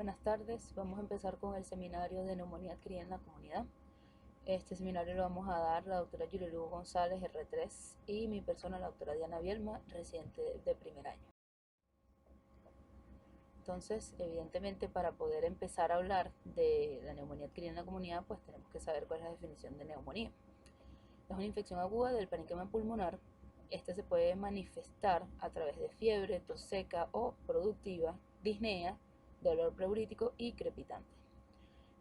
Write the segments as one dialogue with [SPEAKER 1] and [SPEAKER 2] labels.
[SPEAKER 1] buenas tardes. Vamos a empezar con el seminario de neumonía adquirida en la comunidad. Este seminario lo vamos a dar la doctora Yulelu González, R3, y mi persona, la doctora Diana Bielma, residente de primer año. Entonces, evidentemente, para poder empezar a hablar de la neumonía adquirida en la comunidad, pues tenemos que saber cuál es la definición de neumonía. Es una infección aguda del parénquima pulmonar. Esta se puede manifestar a través de fiebre, tos seca o productiva, disnea, dolor pleurítico y crepitante.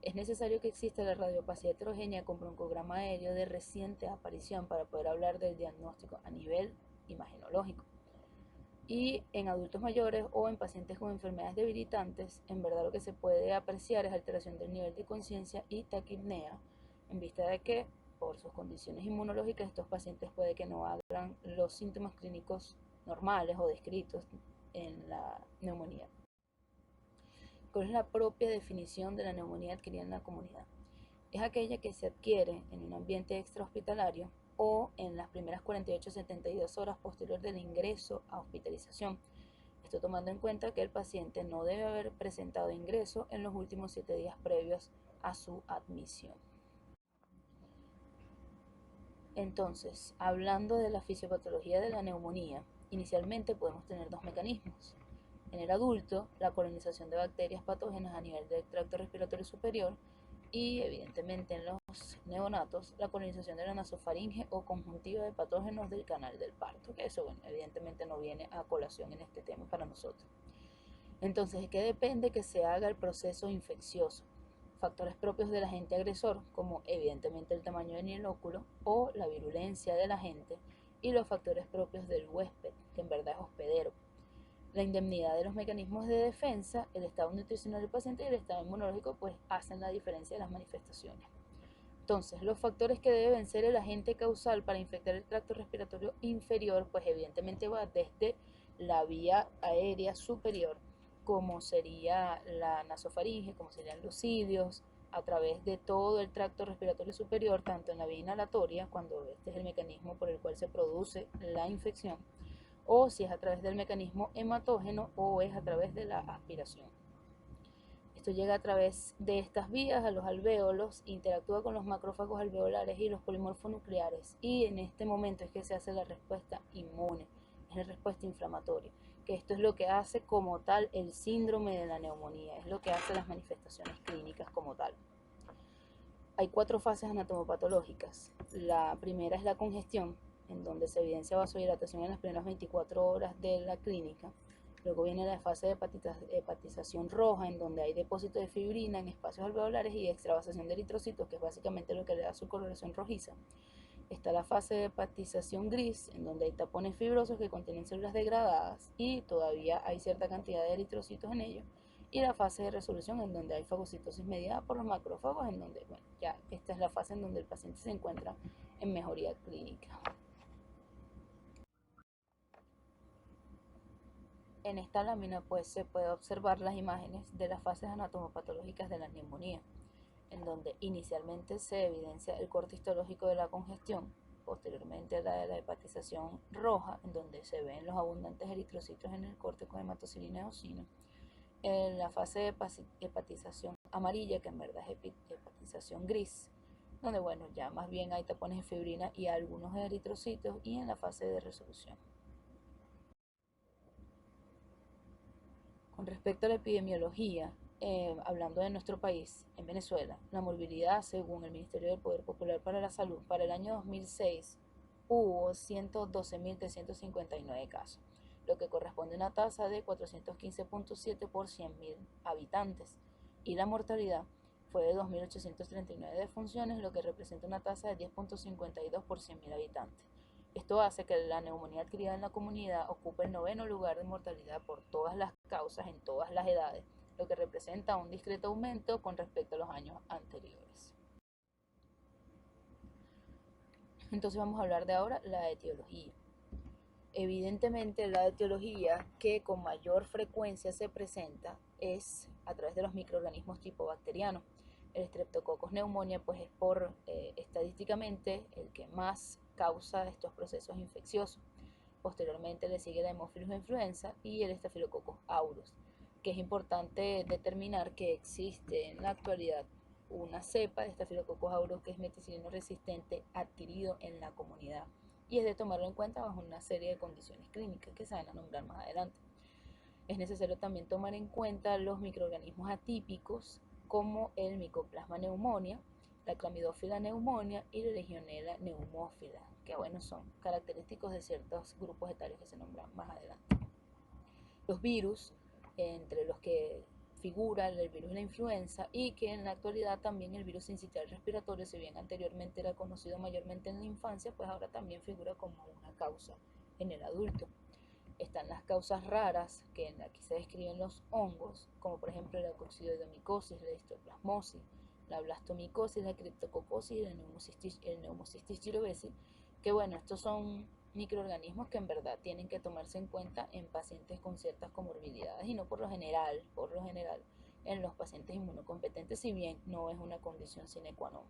[SPEAKER 1] Es necesario que exista la radiopatía heterogénea con broncograma aéreo de reciente aparición para poder hablar del diagnóstico a nivel imagenológico. Y en adultos mayores o en pacientes con enfermedades debilitantes, en verdad lo que se puede apreciar es alteración del nivel de conciencia y taquipnea, en vista de que por sus condiciones inmunológicas estos pacientes puede que no hagan los síntomas clínicos normales o descritos en la neumonía. ¿Cuál es la propia definición de la neumonía adquirida en la comunidad? Es aquella que se adquiere en un ambiente extrahospitalario o en las primeras 48-72 horas posterior del ingreso a hospitalización. Esto tomando en cuenta que el paciente no debe haber presentado ingreso en los últimos 7 días previos a su admisión. Entonces, hablando de la fisiopatología de la neumonía, inicialmente podemos tener dos mecanismos. En el adulto, la colonización de bacterias patógenas a nivel del tracto respiratorio superior y, evidentemente, en los neonatos, la colonización de la nasofaringe o conjuntiva de patógenos del canal del parto, que eso, bueno, evidentemente no viene a colación en este tema para nosotros. Entonces, ¿de qué depende que se haga el proceso infeccioso? Factores propios del agente agresor, como evidentemente el tamaño del inóculo o la virulencia del agente, y los factores propios del huésped, que en verdad es hospedero. La indemnidad de los mecanismos de defensa, el estado nutricional del paciente y el estado inmunológico, pues hacen la diferencia de las manifestaciones. Entonces, los factores que debe vencer el agente causal para infectar el tracto respiratorio inferior, pues evidentemente va desde la vía aérea superior, como sería la nasofaringe, como serían los cilios, a través de todo el tracto respiratorio superior, tanto en la vía inhalatoria, cuando este es el mecanismo por el cual se produce la infección, o si es a través del mecanismo hematógeno o es a través de la aspiración. Esto llega a través de estas vías a los alvéolos, interactúa con los macrófagos alveolares y los polimorfos nucleares, y en este momento es que se hace la respuesta inmune, es la respuesta inflamatoria, que esto es lo que hace como tal el síndrome de la neumonía, es lo que hace las manifestaciones clínicas como tal. Hay 4 fases anatomopatológicas. La primera es la congestión, en donde se evidencia vasodilatación en las primeras 24 horas de la clínica. Luego viene la fase de hepatización roja, en donde hay depósito de fibrina en espacios alveolares y extravasación de eritrocitos, que es básicamente lo que le da su coloración rojiza. Está la fase de hepatización gris, en donde hay tapones fibrosos que contienen células degradadas y todavía hay cierta cantidad de eritrocitos en ellos. Y la fase de resolución, en donde hay fagocitosis mediada por los macrófagos, en donde, bueno, ya esta es la fase en donde el paciente se encuentra en mejoría clínica. En esta lámina pues se puede observar las imágenes de las fases anatomopatológicas de la neumonía, en donde inicialmente se evidencia el corte histológico de la congestión, posteriormente la de la hepatización roja, en donde se ven los abundantes eritrocitos en el corte con hematocilina y eosina, en la fase de hepatización amarilla, que en verdad es hepatización gris, donde bueno, ya más bien hay tapones de fibrina y algunos eritrocitos, y en la fase de resolución. Con respecto a la epidemiología, hablando de nuestro país, en Venezuela, la morbilidad, según el Ministerio del Poder Popular para la Salud, para el año 2006 hubo 112.359 casos, lo que corresponde a una tasa de 415.7 por 100.000 habitantes, y la mortalidad fue de 2.839 defunciones, lo que representa una tasa de 10.52 por 100.000 habitantes. Esto hace que la neumonía adquirida en la comunidad ocupe el 9º lugar de mortalidad por todas las causas en todas las edades, lo que representa un discreto aumento con respecto a los años anteriores. Entonces vamos a hablar de ahora la etiología. Evidentemente la etiología que con mayor frecuencia se presenta es a través de los microorganismos tipo bacteriano. El Streptococcus pneumoniae pues es estadísticamente el que más causa estos procesos infecciosos. Posteriormente le sigue la Haemophilus influenza y el Staphylococcus aureus. que es importante determinar que existe en la actualidad una cepa de Staphylococcus aureus que es meticilino resistente adquirido en la comunidad, y es de tomarlo en cuenta bajo una serie de condiciones clínicas que se van a nombrar más adelante. Es necesario también tomar en cuenta los microorganismos atípicos como el Mycoplasma pneumonia, la Chlamydophila pneumonia y la Legionella pneumófila, que bueno, son característicos de ciertos grupos etarios que se nombran más adelante. Los virus, entre los que figura el virus de la influenza, y que en la actualidad también el virus sincitial respiratorio, si bien anteriormente era conocido mayormente en la infancia, pues ahora también figura como una causa en el adulto. Están las causas raras, que aquí se describen los hongos, como por ejemplo la coccidioidomicosis, la histoplasmosis, la blastomicosis, la criptococosis y el Pneumocystis jirovecii, que bueno, estos son microorganismos que en verdad tienen que tomarse en cuenta en pacientes con ciertas comorbilidades y no por lo general en los pacientes inmunocompetentes, si bien no es una condición sine qua non.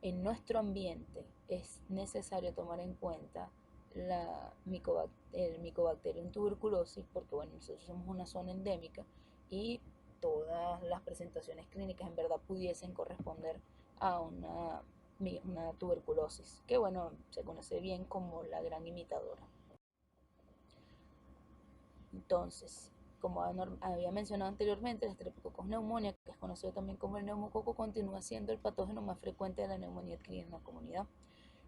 [SPEAKER 1] En nuestro ambiente es necesario tomar en cuenta el Mycobacterium tuberculosis, porque bueno, nosotros somos una zona endémica y todas las presentaciones clínicas en verdad pudiesen corresponder a una tuberculosis, que bueno, se conoce bien como la gran imitadora. Entonces, como había mencionado anteriormente, el Streptococcus pneumoniae, que es conocido también como el neumococo, continúa siendo el patógeno más frecuente de la neumonía adquirida en la comunidad.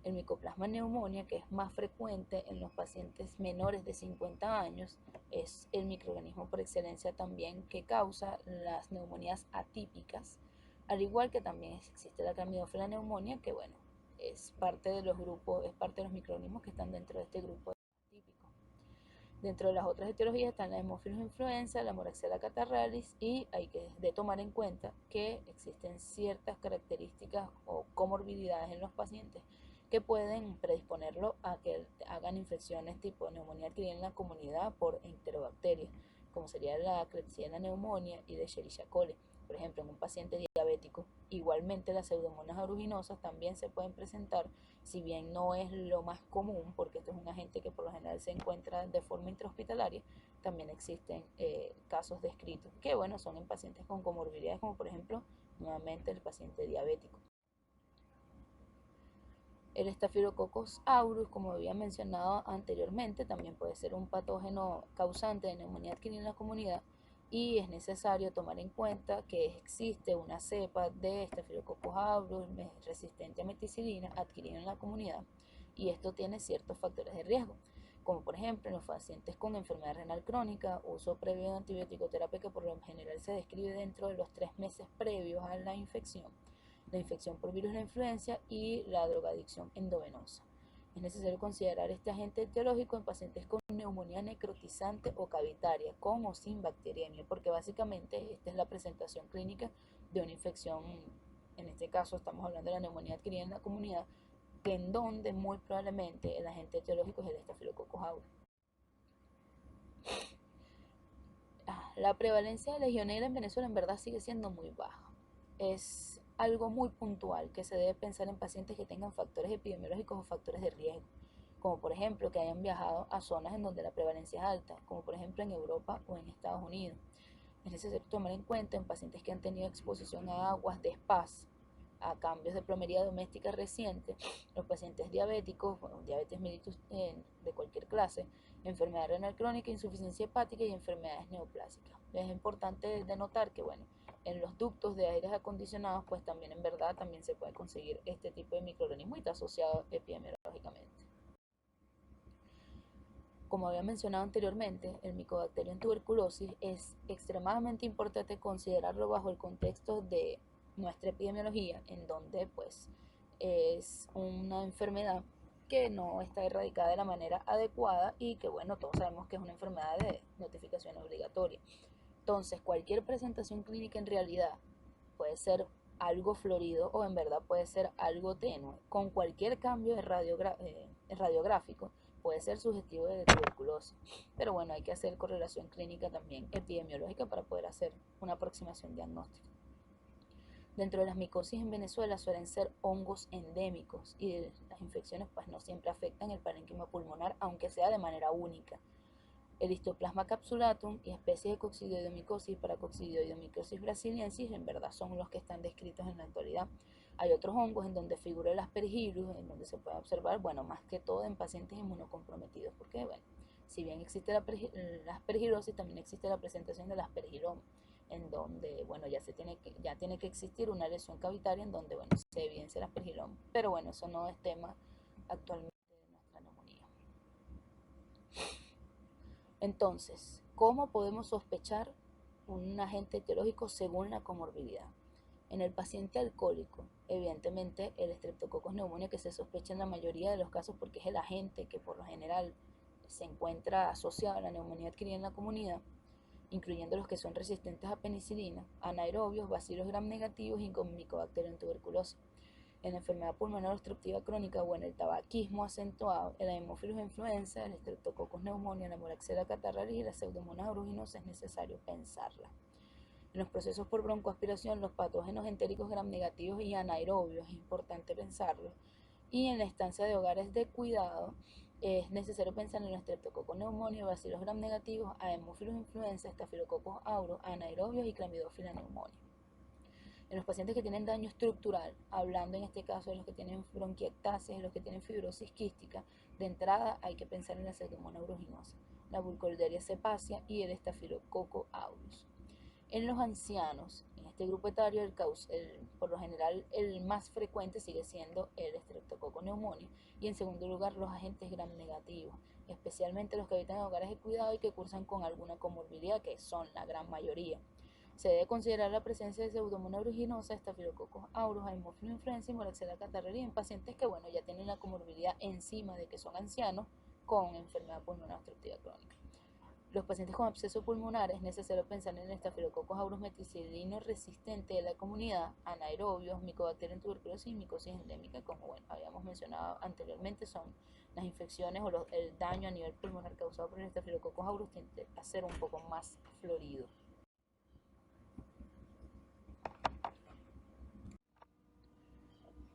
[SPEAKER 1] El Mycoplasma pneumonia, que es más frecuente en los pacientes menores de 50 años, es el microorganismo por excelencia también que causa las neumonías atípicas, al igual que también existe la Chlamydophila pneumonia, que bueno, es parte de los microorganismos que están dentro de este grupo atípico. Dentro de las otras etiologías están la Haemophilus influenza, la Moraxella catarrhalis, y hay que tomar en cuenta que existen ciertas características o comorbilidades en los pacientes que pueden predisponerlo a que hagan infecciones tipo neumonía adquirida en la comunidad por enterobacterias, como sería la Klebsiella pneumonia y de Escherichia coli. Por ejemplo, en un paciente diabético. Igualmente las pseudomonas aeruginosas también se pueden presentar, si bien no es lo más común, porque esto es un agente que por lo general se encuentra de forma intrahospitalaria, también existen casos descritos, que bueno, son en pacientes con comorbilidades, como por ejemplo, nuevamente el paciente diabético. El Staphylococcus aureus, como había mencionado anteriormente, también puede ser un patógeno causante de neumonía adquirida en la comunidad, y es necesario tomar en cuenta que existe una cepa de Staphylococcus aureus resistente a meticilina adquirida en la comunidad, y esto tiene ciertos factores de riesgo, como por ejemplo en los pacientes con enfermedad renal crónica, uso previo de antibiótico-terapia que por lo general se describe dentro de los 3 meses previos a la infección por virus de la influencia y la drogadicción endovenosa. Es necesario considerar este agente etiológico en pacientes con neumonía necrotizante o cavitaria, con o sin bacteriemia, porque básicamente esta es la presentación clínica de una infección. En este caso estamos hablando de la neumonía adquirida en la comunidad, que en donde muy probablemente el agente etiológico es el Staphylococcus aureus. La prevalencia de Legionella en Venezuela en verdad sigue siendo muy baja. Es algo muy puntual que se debe pensar en pacientes que tengan factores epidemiológicos o factores de riesgo, como por ejemplo que hayan viajado a zonas en donde la prevalencia es alta, como por ejemplo en Europa o en Estados Unidos. Es necesario tomar en cuenta en pacientes que han tenido exposición a aguas de spas, a cambios de plomería doméstica reciente, los pacientes diabéticos, bueno, diabetes mellitus de cualquier clase, enfermedad renal crónica, insuficiencia hepática y enfermedades neoplásicas. Es importante denotar que, bueno, en los ductos de aires acondicionados, pues también en verdad también se puede conseguir este tipo de microorganismo y está asociado epidemiológicamente. Como había mencionado anteriormente, el Mycobacterium tuberculosis es extremadamente importante considerarlo bajo el contexto de nuestra epidemiología, en donde pues es una enfermedad que no está erradicada de la manera adecuada y que bueno, todos sabemos que es una enfermedad de notificación obligatoria. Entonces, cualquier presentación clínica en realidad puede ser algo florido o en verdad puede ser algo tenue. Con cualquier cambio de radiográfico puede ser sugestivo de tuberculosis. Pero bueno, hay que hacer correlación clínica también epidemiológica para poder hacer una aproximación diagnóstica. Dentro de las micosis en Venezuela suelen ser hongos endémicos y las infecciones pues no siempre afectan el parénquima pulmonar, aunque sea de manera única. el Histoplasma capsulatum y especies de coccidioidomicosis para coccidioidomicosis brasiliensis en verdad son los que están descritos en la actualidad. Hay otros hongos en donde figura el Aspergillus, en donde se puede observar, bueno, más que todo en pacientes inmunocomprometidos, porque bueno, si bien existe la aspergilosis, también existe la presentación del aspergiloma, en donde, bueno, ya tiene que existir una lesión cavitaria en donde, bueno, se evidencia el aspergiloma. Pero bueno, eso no es tema actualmente de nuestra neumonía. Entonces, ¿cómo podemos sospechar un agente etiológico según la comorbilidad? En el paciente alcohólico, evidentemente el Streptococcus pneumoniae, que se sospecha en la mayoría de los casos porque es el agente que por lo general se encuentra asociado a la neumonía adquirida en la comunidad, incluyendo los que son resistentes a penicilina, anaerobios, bacilos gram negativos y con Mycobacterium tuberculosis. En la enfermedad pulmonar obstructiva crónica o en el tabaquismo acentuado, el Haemophilus influenza, el Streptococcus pneumoniae, la Moraxella catarralis y la Pseudomonas aeruginosa es necesario pensarla. En los procesos por broncoaspiración, los patógenos entéricos gram negativos y anaerobios es importante pensarlo. Y en la estancia de hogares de cuidado, es necesario pensar en los Streptococcus pneumoniae, bacilos gram negativos, Haemophilus influenza, Staphylococcus aureus, anaerobios y Chlamydophila pneumoniae. En los pacientes que tienen daño estructural, hablando en este caso de los que tienen bronquiectasis, de los que tienen fibrosis quística, de entrada hay que pensar en la Pseudomonas aeruginosa, la Burkholderia cepacia y el Staphylococcus aureus. En los ancianos, en este grupo etario, por lo general el más frecuente sigue siendo el Streptococcus pneumoniae y en segundo lugar los agentes gram negativos, especialmente los que habitan en hogares de cuidado y que cursan con alguna comorbilidad, que son la gran mayoría. Se debe considerar la presencia de Pseudomonas aeruginosa, Staphylococcus aureus, Haemophilus influenza y Moraxella catarralis en pacientes que, bueno, ya tienen la comorbilidad encima de que son ancianos con enfermedad pulmonar obstructiva crónica. Los pacientes con absceso pulmonar es necesario pensar en el Staphylococcus aureus meticilino resistente de la comunidad, anaerobios, Mycobacterium tuberculosis y micosis endémica, como bueno, habíamos mencionado anteriormente, son las infecciones o el daño a nivel pulmonar causado por el Staphylococcus aureus tiende a ser un poco más florido.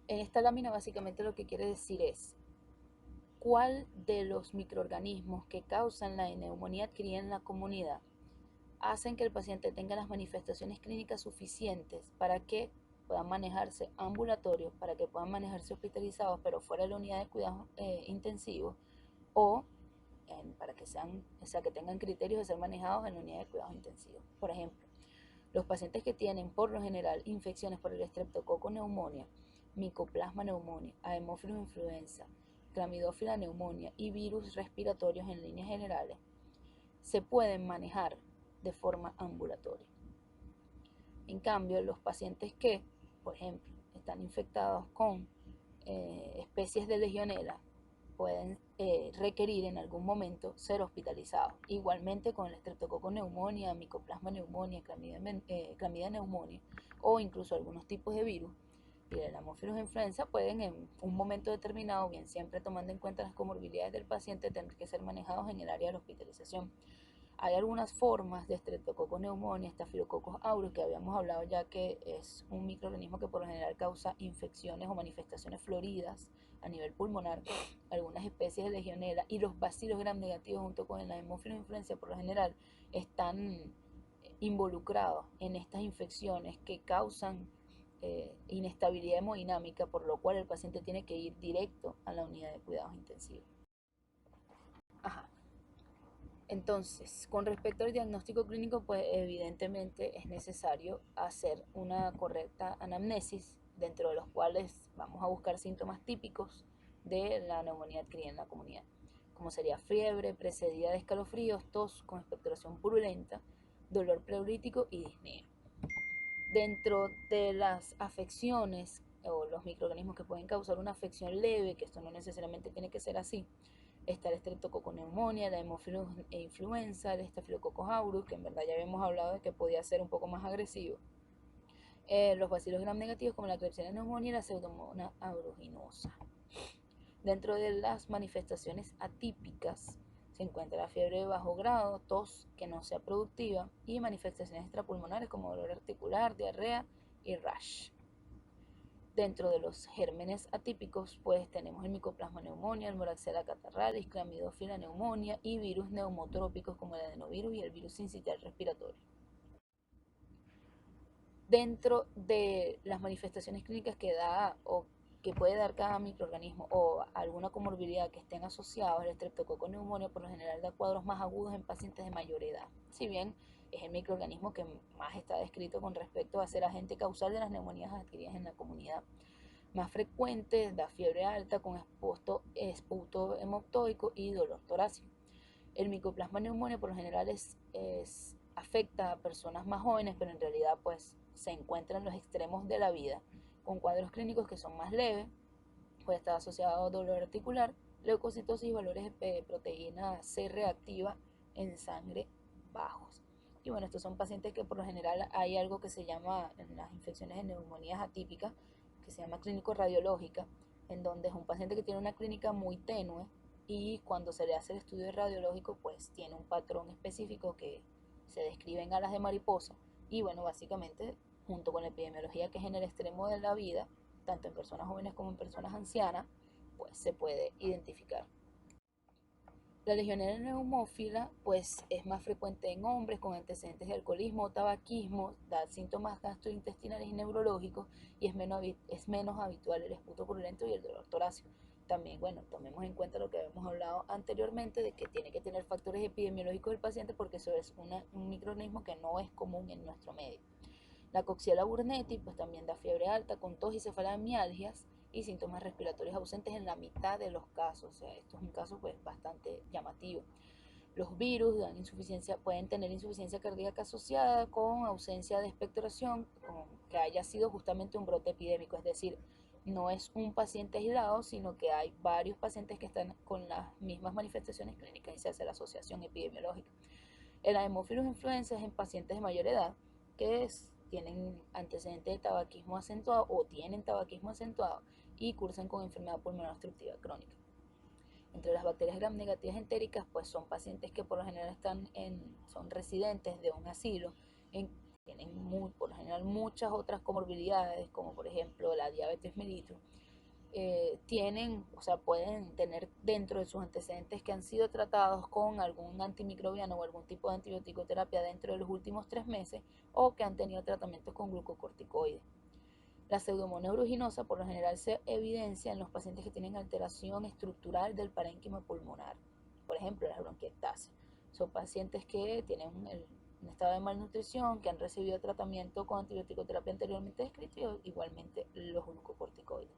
[SPEAKER 1] En esta lámina básicamente lo que quiere decir es cuál de los microorganismos que causan la neumonía adquirida en la comunidad hacen que el paciente tenga las manifestaciones clínicas suficientes para que puedan manejarse ambulatorios, para que puedan manejarse hospitalizados, pero fuera de la unidad de cuidados intensivos, o para que que tengan criterios de ser manejados en la unidad de cuidados intensivos. Por ejemplo, los pacientes que tienen por lo general infecciones por el Streptococcus pneumoniae, Mycoplasma pneumoniae, Haemophilus influenza, Chlamydophila pneumoniae y virus respiratorios en líneas generales, se pueden manejar de forma ambulatoria. En cambio, los pacientes que, por ejemplo, están infectados con especies de Legionella pueden requerir en algún momento ser hospitalizados. Igualmente con el Streptococcus pneumoniae, Mycoplasma pneumoniae, Chlamydia pneumoniae o incluso algunos tipos de virus y el Haemophilus influenza pueden en un momento determinado, bien siempre tomando en cuenta las comorbilidades del paciente, tener que ser manejados en el área de la hospitalización. Hay algunas formas de Streptococcus pneumoniae, Staphylococcus aureus, que habíamos hablado ya que es un microorganismo que por lo general causa infecciones o manifestaciones floridas a nivel pulmonar, algunas especies de Legionella y los bacilos gram negativos junto con la Haemophilus influenza por lo general están involucrados en estas infecciones que causan inestabilidad hemodinámica, por lo cual el paciente tiene que ir directo a la unidad de cuidados intensivos. Ajá. Entonces, con respecto al diagnóstico clínico, pues evidentemente es necesario hacer una correcta anamnesis, dentro de los cuales vamos a buscar síntomas típicos de la neumonía adquirida en la comunidad, como sería fiebre precedida de escalofríos, tos con expectoración purulenta, dolor pleurítico y disnea. Dentro de las afecciones o los microorganismos que pueden causar una afección leve, que esto no necesariamente tiene que ser así, está el Streptococcus pneumoniae, la Haemophilus influenza, el Staphylococcus aureus, que en verdad ya habíamos hablado de que podía ser un poco más agresivo, los bacilos gram negativos como la Klebsiella pneumoniae y la Pseudomonas aeruginosa. Dentro de las manifestaciones atípicas se encuentra la fiebre de bajo grado, tos que no sea productiva y manifestaciones extrapulmonares como dolor articular, diarrea y rash. Dentro de los gérmenes atípicos, pues tenemos el Mycoplasma pneumonia, el Moraxella catarrhalis, Chlamydophila pneumonia y virus neumotrópicos como el adenovirus y el virus sincitial respiratorio. Dentro de las manifestaciones clínicas que da o que puede dar cada microorganismo o alguna comorbilidad que estén asociados al estreptococo neumonía, por lo general da cuadros más agudos en pacientes de mayor edad. Si bien es el microorganismo que más está descrito con respecto a ser agente causal de las neumonías adquiridas en la comunidad. Más frecuente, da fiebre alta con esputo hemoptoico y dolor torácico. El Mycoplasma pneumonia por lo general afecta a personas más jóvenes, pero en realidad pues se encuentra en los extremos de la vida, con cuadros clínicos que son más leves, puede estar asociado a dolor articular, leucocitosis y valores de proteína C reactiva en sangre bajos. Y bueno, estos son pacientes que por lo general hay algo que se llama en las infecciones de neumonías atípicas, que se llama clínico radiológica, en donde es un paciente que tiene una clínica muy tenue y cuando se le hace el estudio radiológico pues tiene un patrón específico que se describe en alas de mariposa y bueno, básicamente junto con la epidemiología que es en el extremo de la vida, tanto en personas jóvenes como en personas ancianas, pues se puede identificar. La legionela neumófila pues es más frecuente en hombres con antecedentes de alcoholismo o tabaquismo, da síntomas gastrointestinales y neurológicos y es menos habitual el esputo purulento y el dolor torácico. También, bueno, tomemos en cuenta lo que habíamos hablado anteriormente de que tiene que tener factores epidemiológicos del paciente porque eso es un microorganismo que no es común en nuestro medio. La Coxiella burnetii pues también da fiebre alta con tos y cefalamialgias y síntomas respiratorios ausentes en la mitad de los casos. O sea, esto es un caso pues bastante llamativo. Los virus pueden tener insuficiencia cardíaca asociada con ausencia de expectoración, que haya sido justamente un brote epidémico, es decir, no es un paciente aislado, sino que hay varios pacientes que están con las mismas manifestaciones clínicas y se hace la asociación epidemiológica. El Haemophilus influenza es en pacientes de mayor edad que tienen antecedentes de tabaquismo acentuado o tienen tabaquismo acentuado y cursan con enfermedad pulmonar obstructiva crónica. Entre las bacterias gram negativas entéricas, pues son pacientes que por lo general son residentes de un asilo, tienen por lo general muchas otras comorbilidades, como por ejemplo la diabetes mellitus, pueden tener dentro de sus antecedentes que han sido tratados con algún antimicrobiano o algún tipo de antibiótico terapia dentro de los últimos 3 meses o que han tenido tratamientos con glucocorticoides. La pseudomonas aeruginosa por lo general se evidencia en los pacientes que tienen alteración estructural del parénquima pulmonar, por ejemplo la bronquiectasis. Son pacientes que tienen un estado de malnutrición, que han recibido tratamiento con antibiótico terapia anteriormente descrito y igualmente los glucocorticoides.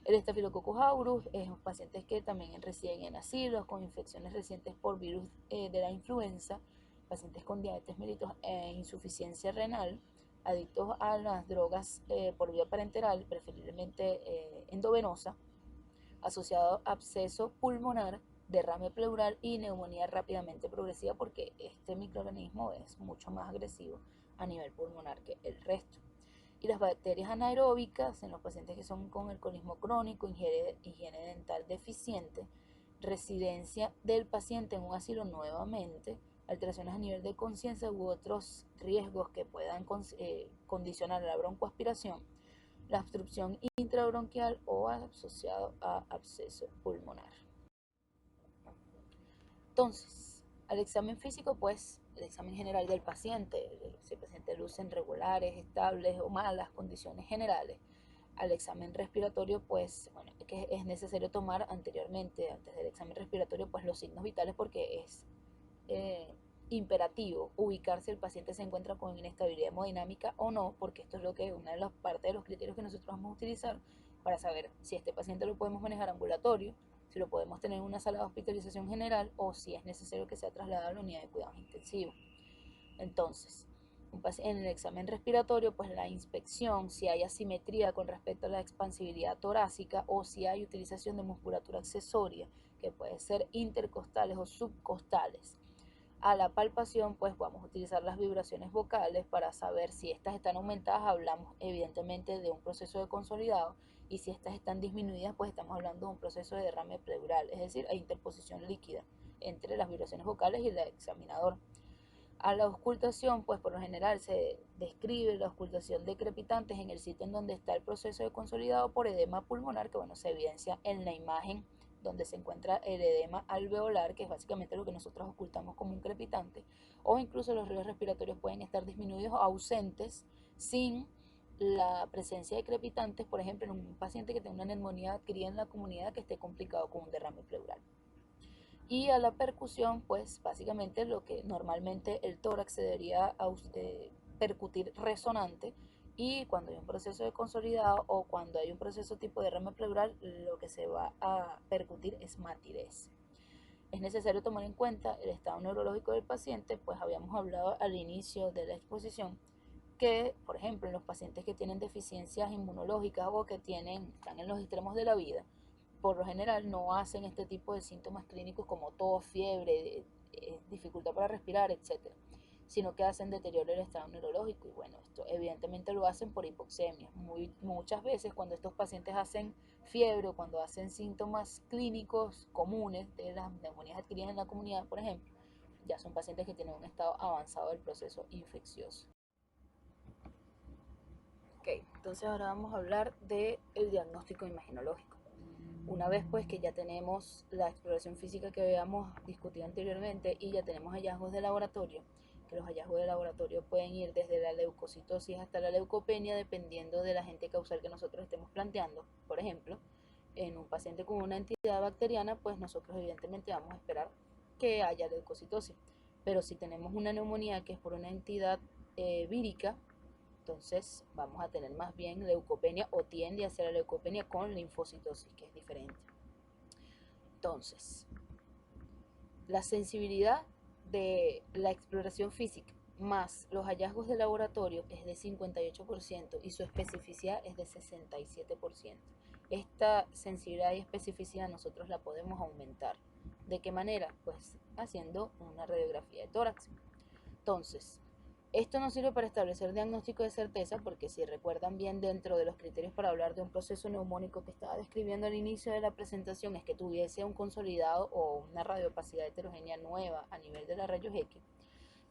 [SPEAKER 1] El Staphylococcus aureus es pacientes que también residen en asilos con infecciones recientes por virus de la influenza, pacientes con diabetes mellitus e insuficiencia renal, adictos a las drogas por vía parenteral, preferiblemente endovenosa, asociado a absceso pulmonar, derrame pleural y neumonía rápidamente progresiva porque este microorganismo es mucho más agresivo a nivel pulmonar que el resto. Y las bacterias anaeróbicas en los pacientes que son con alcoholismo crónico, higiene dental deficiente, residencia del paciente en un asilo nuevamente, alteraciones a nivel de conciencia u otros riesgos que puedan condicionar la broncoaspiración, la obstrucción intrabronquial o asociado a absceso pulmonar. Entonces, al examen físico, pues el examen general del paciente, si el paciente luce en regulares, estables o malas condiciones generales. Al examen respiratorio, pues bueno, que es necesario tomar anteriormente, antes del examen respiratorio, pues los signos vitales porque es imperativo ubicar si el paciente se encuentra con inestabilidad hemodinámica o no, porque esto es una de las partes de los criterios que nosotros vamos a utilizar para saber si este paciente lo podemos manejar ambulatorio, si lo podemos tener en una sala de hospitalización general o si es necesario que sea trasladado a la unidad de cuidados intensivos. Entonces, en el examen respiratorio, pues la inspección, si hay asimetría con respecto a la expansibilidad torácica o si hay utilización de musculatura accesoria, que puede ser intercostales o subcostales. A la palpación, pues vamos a utilizar las vibraciones vocales para saber si estas están aumentadas, hablamos evidentemente de un proceso de consolidado, y si estas están disminuidas, pues estamos hablando de un proceso de derrame pleural, es decir, hay interposición líquida entre las vibraciones vocales y el examinador. A la auscultación, pues por lo general se describe la auscultación de crepitantes en el sitio en donde está el proceso de consolidado por edema pulmonar, que bueno, se evidencia en la imagen donde se encuentra el edema alveolar, que es básicamente lo que nosotros ocultamos como un crepitante, o incluso los ríos respiratorios pueden estar disminuidos o ausentes sin la presencia de crepitantes, por ejemplo, en un paciente que tenga una neumonía adquirida en la comunidad que esté complicado con un derrame pleural. Y a la percusión, pues básicamente lo que normalmente el tórax se debería percutir resonante, y cuando hay un proceso de consolidado o cuando hay un proceso tipo de derrame pleural, lo que se va a percutir es matidez. Es necesario tomar en cuenta el estado neurológico del paciente, pues habíamos hablado al inicio de la exposición que, por ejemplo, en los pacientes que tienen deficiencias inmunológicas o que están en los extremos de la vida, por lo general no hacen este tipo de síntomas clínicos como tos, fiebre, dificultad para respirar, etcétera, sino que hacen deterioro del estado neurológico. Y bueno, esto evidentemente lo hacen por hipoxemia. Muchas veces cuando estos pacientes hacen fiebre o cuando hacen síntomas clínicos comunes de las neumonías adquiridas en la comunidad, por ejemplo, ya son pacientes que tienen un estado avanzado del proceso infeccioso. Ok, entonces ahora vamos a hablar del diagnóstico imagenológico. Una vez pues que ya tenemos la exploración física que habíamos discutido anteriormente y ya tenemos hallazgos de laboratorio, que los hallazgos de laboratorio pueden ir desde la leucocitosis hasta la leucopenia dependiendo del agente causal que nosotros estemos planteando. Por ejemplo, en un paciente con una entidad bacteriana, pues nosotros evidentemente vamos a esperar que haya leucocitosis. Pero si tenemos una neumonía que es por una entidad vírica, entonces vamos a tener más bien leucopenia o tiende a ser la leucopenia con linfocitosis, que es diferente. Entonces, la sensibilidad de la exploración física más los hallazgos de laboratorio es de 58% y su especificidad es de 67%. Esta sensibilidad y especificidad nosotros la podemos aumentar. ¿De qué manera? Pues haciendo una radiografía de tórax. Entonces, esto nos sirve para establecer diagnóstico de certeza porque si recuerdan bien, dentro de los criterios para hablar de un proceso neumónico que estaba describiendo al inicio de la presentación es que tuviese un consolidado o una radiopacidad heterogénea nueva a nivel de la rayos X.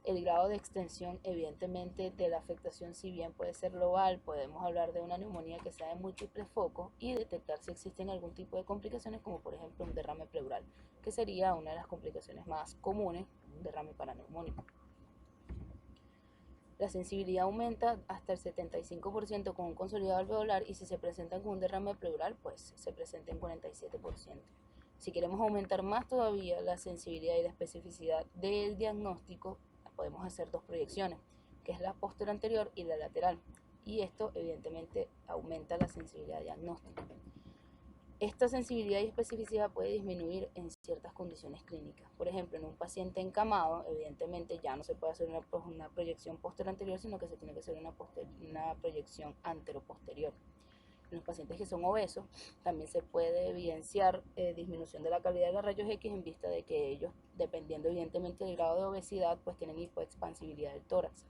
[SPEAKER 1] El grado de extensión evidentemente de la afectación, si bien puede ser global, podemos hablar de una neumonía que sea de múltiples focos y detectar si existen algún tipo de complicaciones como por ejemplo un derrame pleural, que sería una de las complicaciones más comunes, un derrame paraneumónico. La sensibilidad aumenta hasta el 75% con un consolidado alveolar y si se presentan con un derrame pleural, pues se presenta en 47%. Si queremos aumentar más todavía la sensibilidad y la especificidad del diagnóstico, podemos hacer dos proyecciones, que es la posterior anterior y la lateral. Y esto evidentemente aumenta la sensibilidad diagnóstica. Esta sensibilidad y especificidad puede disminuir en ciertas condiciones clínicas. Por ejemplo, en un paciente encamado, evidentemente ya no se puede hacer una proyección posterior-anterior, sino que se tiene que hacer una proyección antero-posterior. En los pacientes que son obesos, también se puede evidenciar disminución de la calidad de los rayos X en vista de que ellos, dependiendo evidentemente del grado de obesidad, pues tienen hipoexpansibilidad del tórax.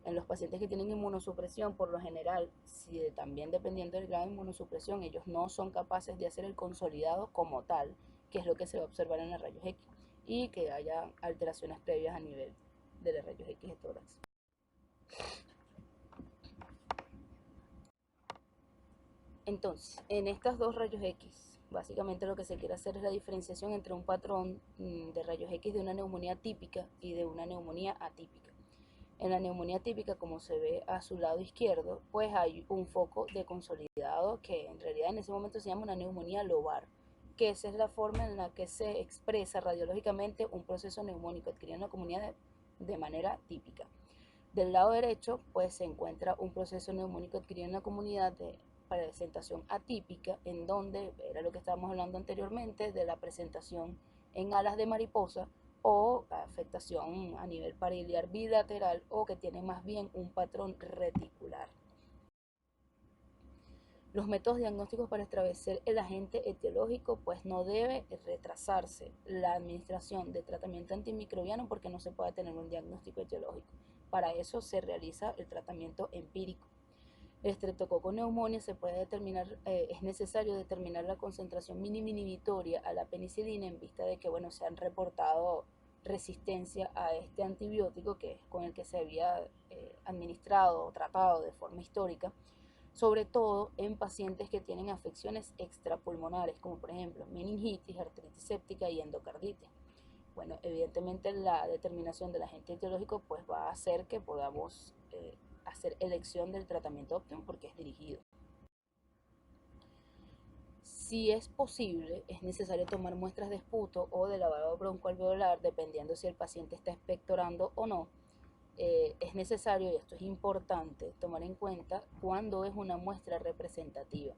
[SPEAKER 1] En los pacientes que tienen inmunosupresión, por lo general, si también dependiendo del grado de inmunosupresión, ellos no son capaces de hacer el consolidado como tal, que es lo que se va a observar en los rayos X, y que haya alteraciones previas a nivel de los rayos X de tórax. Entonces, en estas dos rayos X, básicamente lo que se quiere hacer es la diferenciación entre un patrón de rayos X de una neumonía típica y de una neumonía atípica. En la neumonía típica, como se ve a su lado izquierdo, pues hay un foco de consolidado que en realidad en ese momento se llama una neumonía lobar, que esa es la forma en la que se expresa radiológicamente un proceso neumónico adquirido en la comunidad de manera típica. Del lado derecho, pues se encuentra un proceso neumónico adquirido en la comunidad de presentación atípica, en donde era lo que estábamos hablando anteriormente de la presentación en alas de mariposa o afectación a nivel pariliar bilateral o que tiene más bien un patrón reticular. Los métodos diagnósticos para establecer el agente etiológico, pues no debe retrasarse la administración de tratamiento antimicrobiano porque no se puede tener un diagnóstico etiológico. Para eso se realiza el tratamiento empírico. El estreptococo neumonía se puede determinar, es necesario determinar la concentración mínima inhibitoria a la penicilina en vista de que, bueno, se han reportado resistencia a este antibiótico que es con el que se había administrado o tratado de forma histórica, sobre todo en pacientes que tienen afecciones extrapulmonares, como por ejemplo meningitis, artritis séptica y endocarditis. Bueno, evidentemente la determinación del agente etiológico pues va a hacer que podamos hacer elección del tratamiento óptimo porque es dirigido. Si es posible, es necesario tomar muestras de esputo o de lavado broncoalveolar, dependiendo si el paciente está expectorando o no. Es necesario, y esto es importante, tomar en cuenta cuándo es una muestra representativa.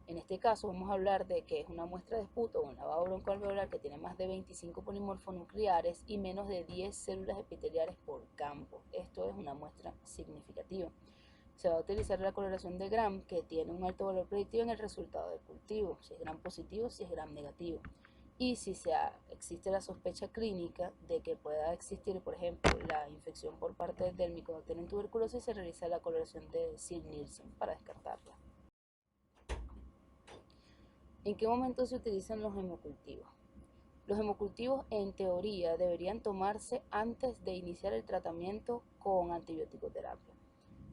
[SPEAKER 1] En este caso vamos a hablar de que es una muestra de esputo o un lavado broncoalveolar que tiene más de 25 polimorfonucleares y menos de 10 células epiteliales por campo. Esto es una muestra significativa. Se va a utilizar la coloración de Gram, que tiene un alto valor predictivo en el resultado de cultivo, si es Gram positivo, si es Gram negativo. Y si existe la sospecha clínica de que pueda existir, por ejemplo, la infección por parte del Mycobacterium tuberculosis, se realiza la coloración de Sil-Nielsen para descartarla. ¿En qué momento se utilizan los hemocultivos? Los hemocultivos en teoría deberían tomarse antes de iniciar el tratamiento con antibiótico-terapia.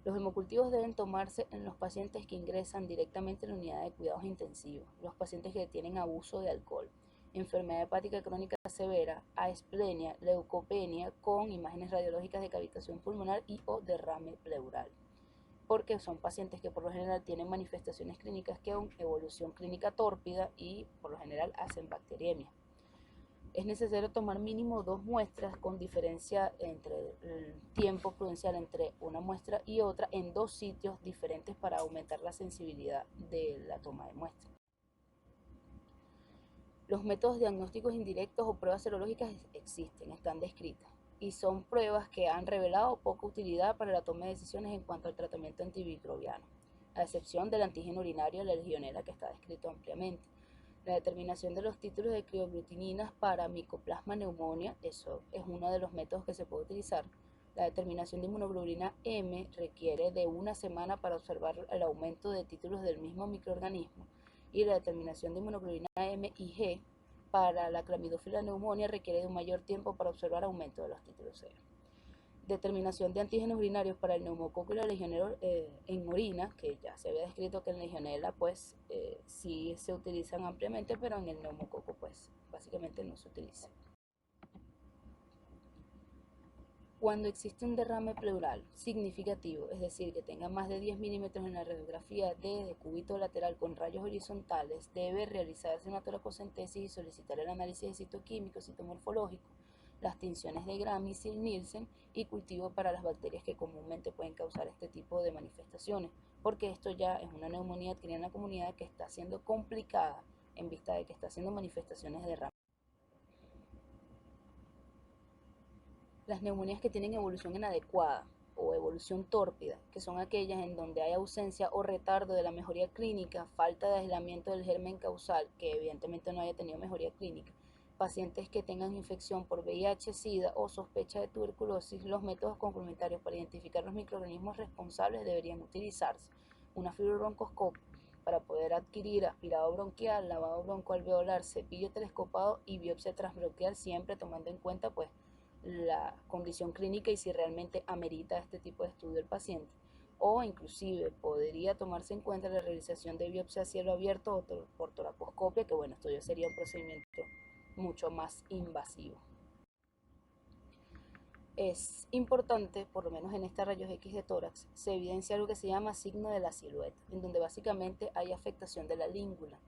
[SPEAKER 1] Los hemocultivos deben tomarse en los pacientes que ingresan directamente en la unidad de cuidados intensivos, los pacientes que tienen abuso de alcohol, enfermedad hepática crónica severa, asplenia, leucopenia con imágenes radiológicas de cavitación pulmonar y o derrame pleural, porque son pacientes que por lo general tienen manifestaciones clínicas que son evolución clínica tórpida y por lo general hacen bacteriemia. Es necesario tomar mínimo 2 muestras con diferencia entre el tiempo prudencial entre una muestra y otra en 2 sitios diferentes para aumentar la sensibilidad de la toma de muestra. Los métodos diagnósticos indirectos o pruebas serológicas existen, están descritas y son pruebas que han revelado poca utilidad para la toma de decisiones en cuanto al tratamiento antimicrobiano, a excepción del antígeno urinario de la Legionela que está descrito ampliamente. La determinación de los títulos de crioglutininas para Mycoplasma pneumonia, eso es uno de los métodos que se puede utilizar. La determinación de inmunoglobulina M requiere de 1 semana para observar el aumento de títulos del mismo microorganismo, y la determinación de inmunoglobulina M y G para la Clamidófila pneumonia requiere de un mayor tiempo para observar aumento de los títulos cero. Determinación de antígenos urinarios para el neumococo y la legionela en orina, que ya se había descrito que en legionela pues sí se utilizan ampliamente, pero en el neumococo pues básicamente no se utiliza. Cuando existe un derrame pleural significativo, es decir, que tenga más de 10 milímetros en la radiografía de decúbito lateral con rayos horizontales, debe realizarse una toracocentesis y solicitar el análisis de citoquímico, citomorfológico, las tinciones de Gram y Sil-Nielsen y cultivo para las bacterias que comúnmente pueden causar este tipo de manifestaciones, porque esto ya es una neumonía adquirida en la comunidad que está siendo complicada en vista de que está haciendo manifestaciones de derrame. Las neumonías que tienen evolución inadecuada o evolución tórpida, que son aquellas en donde hay ausencia o retardo de la mejoría clínica, falta de aislamiento del germen causal, que evidentemente no haya tenido mejoría clínica, pacientes que tengan infección por VIH, SIDA o sospecha de tuberculosis, los métodos complementarios para identificar los microorganismos responsables deberían utilizarse. Una fibrobroncoscopia para poder adquirir aspirado bronquial, lavado broncoalveolar, cepillo telescopado y biopsia transbronquial, siempre tomando en cuenta pues la condición clínica y si realmente amerita este tipo de estudio el paciente, o inclusive podría tomarse en cuenta la realización de biopsia a cielo abierto o por toracoscopia, que bueno, esto ya sería un procedimiento mucho más invasivo. Es importante, por lo menos en esta rayos X de tórax, se evidencia algo que se llama signo de la silueta, en donde básicamente hay afectación de la língula.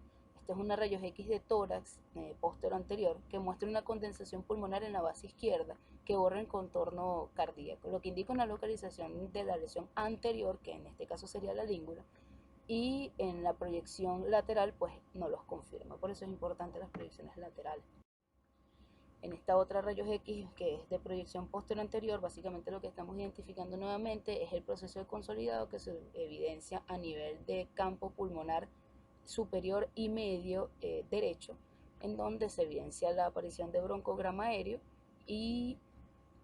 [SPEAKER 1] Esta es una rayos X de tórax póstero anterior que muestra una condensación pulmonar en la base izquierda que borra el contorno cardíaco, lo que indica una localización de la lesión anterior, que en este caso sería la língula, y en la proyección lateral pues no los confirma. Por eso es importante las proyecciones laterales. En esta otra rayos X, que es de proyección posterior anterior, básicamente lo que estamos identificando nuevamente es el proceso de consolidado que se evidencia a nivel de campo pulmonar superior y medio derecho, en donde se evidencia la aparición de broncograma aéreo y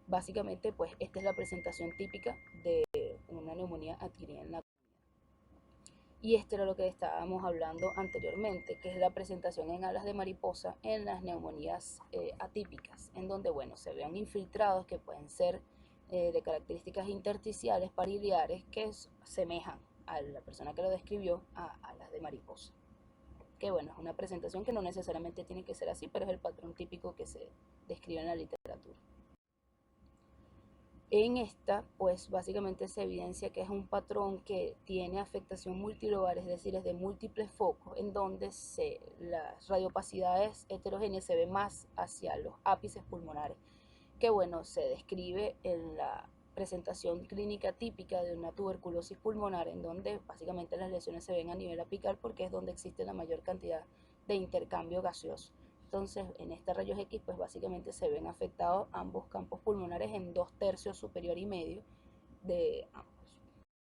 [SPEAKER 1] básicamente pues esta es la presentación típica de una neumonía adquirida en la comunidad. Y esto era lo que estábamos hablando anteriormente, que es la presentación en alas de mariposa en las neumonías atípicas, en donde, bueno, se vean infiltrados que pueden ser de características intersticiales, pariliares, que semejan a la persona que lo describió a alas de mariposa. Que bueno, es una presentación que no necesariamente tiene que ser así, pero es el patrón típico que se describe en la literatura. En esta, pues básicamente se evidencia que es un patrón que tiene afectación multilobar, es decir, es de múltiples focos, en donde las radiopacidades heterogéneas se ven más hacia los ápices pulmonares, que bueno, se describe en la presentación clínica típica de una tuberculosis pulmonar, en donde básicamente las lesiones se ven a nivel apical porque es donde existe la mayor cantidad de intercambio gaseoso. Entonces, en este rayos X, pues básicamente se ven afectados ambos campos pulmonares en 2/3 superior y medio de